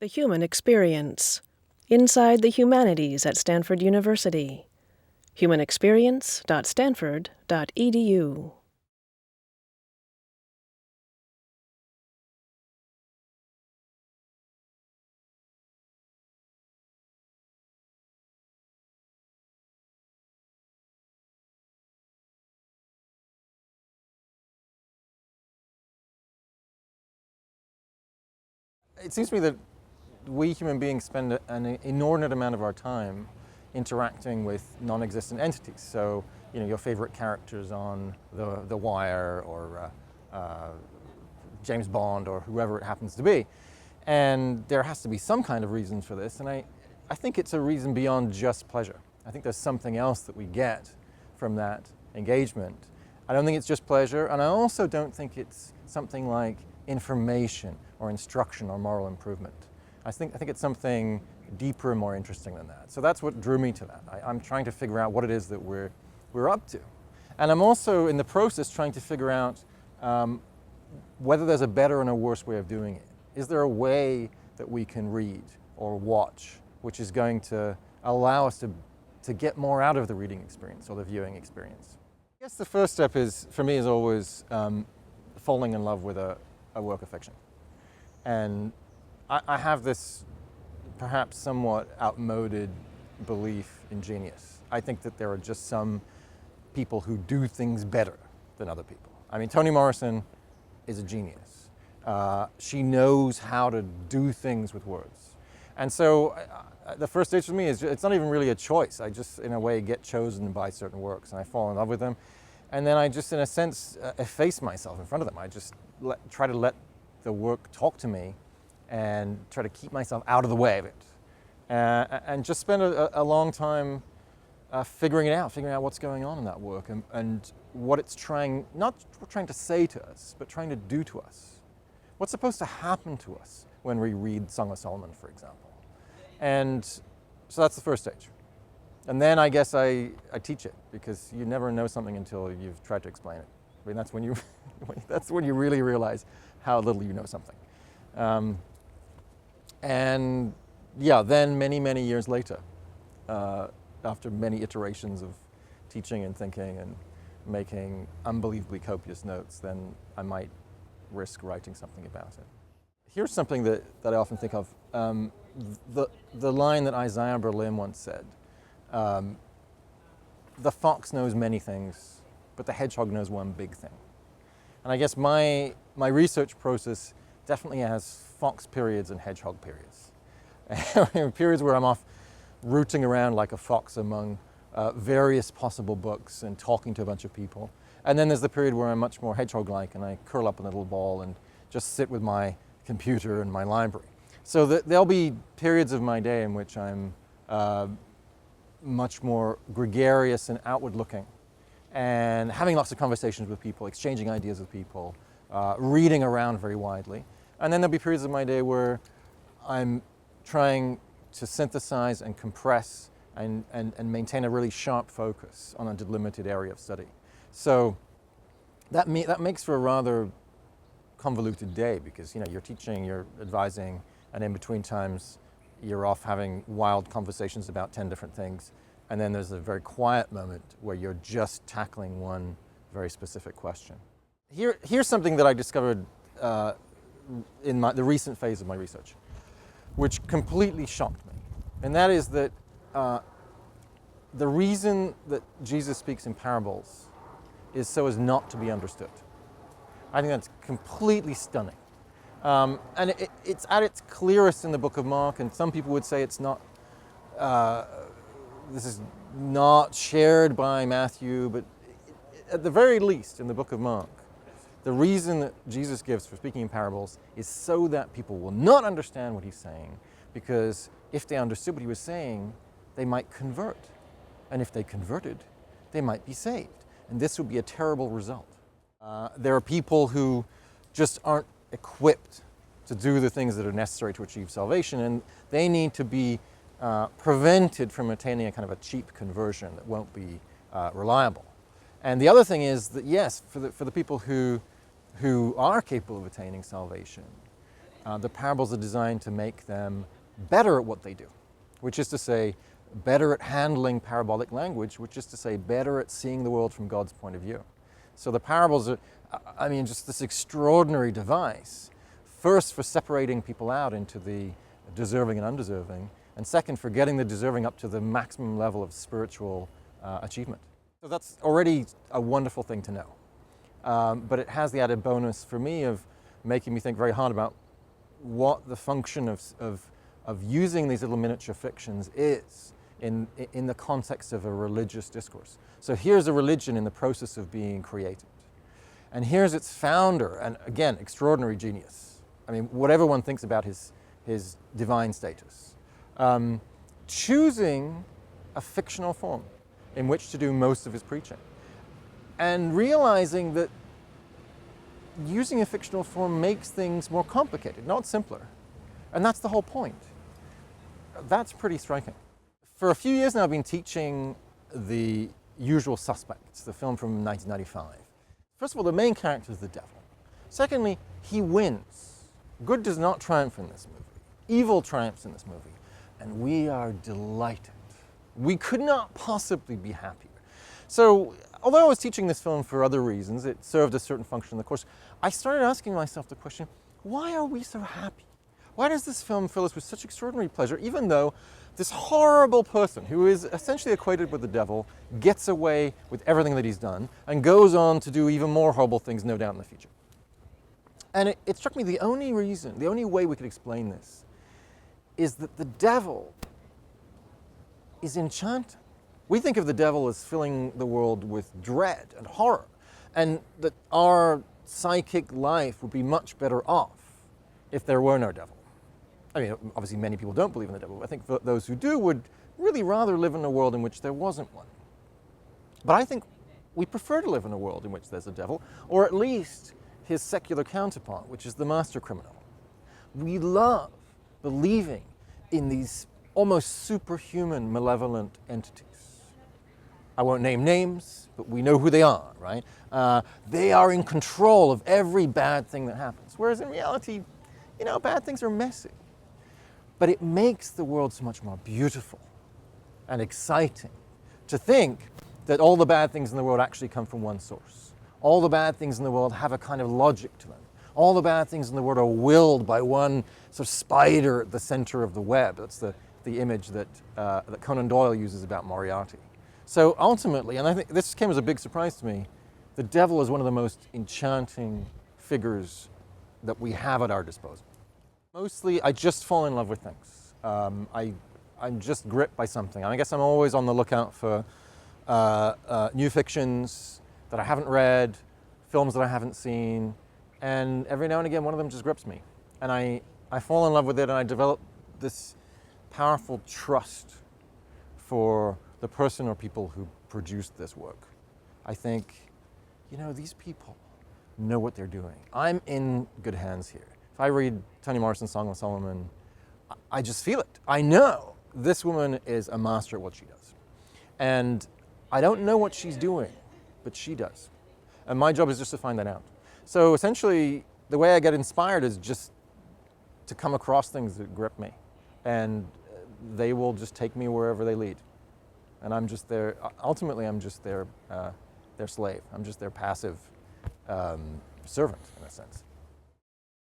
The Human Experience. Inside the Humanities at Stanford University. humanexperience.stanford.edu. It seems to me that we human beings spend an inordinate amount of our time interacting with non-existent entities. So, your favorite characters on The Wire or James Bond or whoever it happens to be. And there has to be some kind of reason for this. And I think it's a reason beyond just pleasure. I think there's something else that we get from that engagement. I don't think it's just pleasure, and I also don't think it's something like information or instruction or moral improvement. I think it's something deeper and more interesting than that. So that's what drew me to that. I'm trying to figure out what it is that we're up to. And I'm also in the process trying to figure out whether there's a better and a worse way of doing it. Is there a way that we can read or watch which is going to allow us to get more out of the reading experience or the viewing experience? I guess the first step for me is always falling in love with a work of fiction. And I have this perhaps somewhat outmoded belief in genius. I think that there are just some people who do things better than other people. I mean, Toni Morrison is a genius. She knows how to do things with words. And so the first stage for me is it's not even really a choice. I just, in a way, get chosen by certain works and I fall in love with them. And then I just, in a sense, efface myself in front of them. I just try to let the work talk to me and try to keep myself out of the way of it. And just spend a long time figuring out what's going on in that work and what it's not trying to say to us, but trying to do to us. What's supposed to happen to us when we read Song of Solomon, for example. And so that's the first stage. And then I guess I teach it, because you never know something until you've tried to explain it. I mean, that's when you really realize how little you know something. And yeah, then many years later, after many iterations of teaching and thinking and making unbelievably copious notes, then I might risk writing something about it. Here's something that I often think of. The line that Isaiah Berlin once said, the fox knows many things, but the hedgehog knows one big thing. And I guess my research process definitely has fox periods and hedgehog periods. Periods where I'm off rooting around like a fox among various possible books and talking to a bunch of people. And then there's the period where I'm much more hedgehog-like and I curl up in a little ball and just sit with my computer and my library. So there'll be periods of my day in which I'm much more gregarious and outward-looking and having lots of conversations with people, exchanging ideas with people, reading around very widely. And then there'll be periods of my day where I'm trying to synthesize and compress and maintain a really sharp focus on a delimited area of study. So that makes for a rather convoluted day, because you're teaching, you're advising, and in between times you're off having wild conversations about 10 different things. And then there's a very quiet moment where you're just tackling one very specific question. Here's something that I discovered in the recent phase of my research, which completely shocked me. And that is that the reason that Jesus speaks in parables is so as not to be understood. I think that's completely stunning. And it's at its clearest in the book of Mark, and some people would say it's not, this is not shared by Matthew, but at the very least in the book of Mark, the reason that Jesus gives for speaking in parables is so that people will not understand what he's saying, because if they understood what he was saying, they might convert. And if they converted, they might be saved. And this would be a terrible result. There are people who just aren't equipped to do the things that are necessary to achieve salvation, and they need to be prevented from attaining a kind of a cheap conversion that won't be reliable. And the other thing is that, yes, for the people who are capable of attaining salvation, The parables are designed to make them better at what they do, which is to say, better at handling parabolic language, which is to say, better at seeing the world from God's point of view. So the parables are, I mean, just this extraordinary device, first for separating people out into the deserving and undeserving, and second for getting the deserving up to the maximum level of spiritual achievement. So that's already a wonderful thing to know. But it has the added bonus for me of making me think very hard about what the function of using these little miniature fictions is in the context of a religious discourse. So here's a religion in the process of being created. And here's its founder, and again, extraordinary genius. I mean, whatever one thinks about his divine status, choosing a fictional form in which to do most of his preaching, and realizing that using a fictional form makes things more complicated, not simpler. And that's the whole point. That's pretty striking. For a few years now, I've been teaching The Usual Suspects, the film from 1995. First of all, the main character is the devil. Secondly, he wins. Good does not triumph in this movie. Evil triumphs in this movie. And we are delighted. We could not possibly be happier. So, although I was teaching this film for other reasons, it served a certain function in the course, I started asking myself the question, why are we so happy? Why does this film fill us with such extraordinary pleasure, even though this horrible person, who is essentially equated with the devil, gets away with everything that he's done, and goes on to do even more horrible things, no doubt, in the future? And it struck me the only reason, the only way we could explain this, is that the devil is enchanting. We think of the devil as filling the world with dread and horror, and that our psychic life would be much better off if there were no devil. I mean, obviously many people don't believe in the devil. I think those who do would really rather live in a world in which there wasn't one. But I think we prefer to live in a world in which there's a devil, or at least his secular counterpart, which is the master criminal. We love believing in these almost superhuman, malevolent entities. I won't name names, but we know who they are, right? They are in control of every bad thing that happens. Whereas in reality, you know, bad things are messy. But it makes the world so much more beautiful and exciting to think that all the bad things in the world actually come from one source. All the bad things in the world have a kind of logic to them. All the bad things in the world are willed by one sort of spider at the center of the web. That's the image that Conan Doyle uses about Moriarty. So ultimately, and I think this came as a big surprise to me, the devil is one of the most enchanting figures that we have at our disposal. Mostly, I just fall in love with things. I'm just gripped by something. I guess I'm always on the lookout for new fictions that I haven't read, films that I haven't seen, and every now and again one of them just grips me. And I fall in love with it, and I develop this powerful trust for the person or people who produced this work. I think, you know, these people know what they're doing. I'm in good hands here. If I read Toni Morrison's Song of Solomon, I just feel it. I know this woman is a master at what she does. And I don't know what she's doing, but she does. And my job is just to find that out. So essentially, the way I get inspired is just to come across things that grip me. And they will just take me wherever they lead. And I'm just their, ultimately I'm just their slave. I'm just their passive servant, in a sense.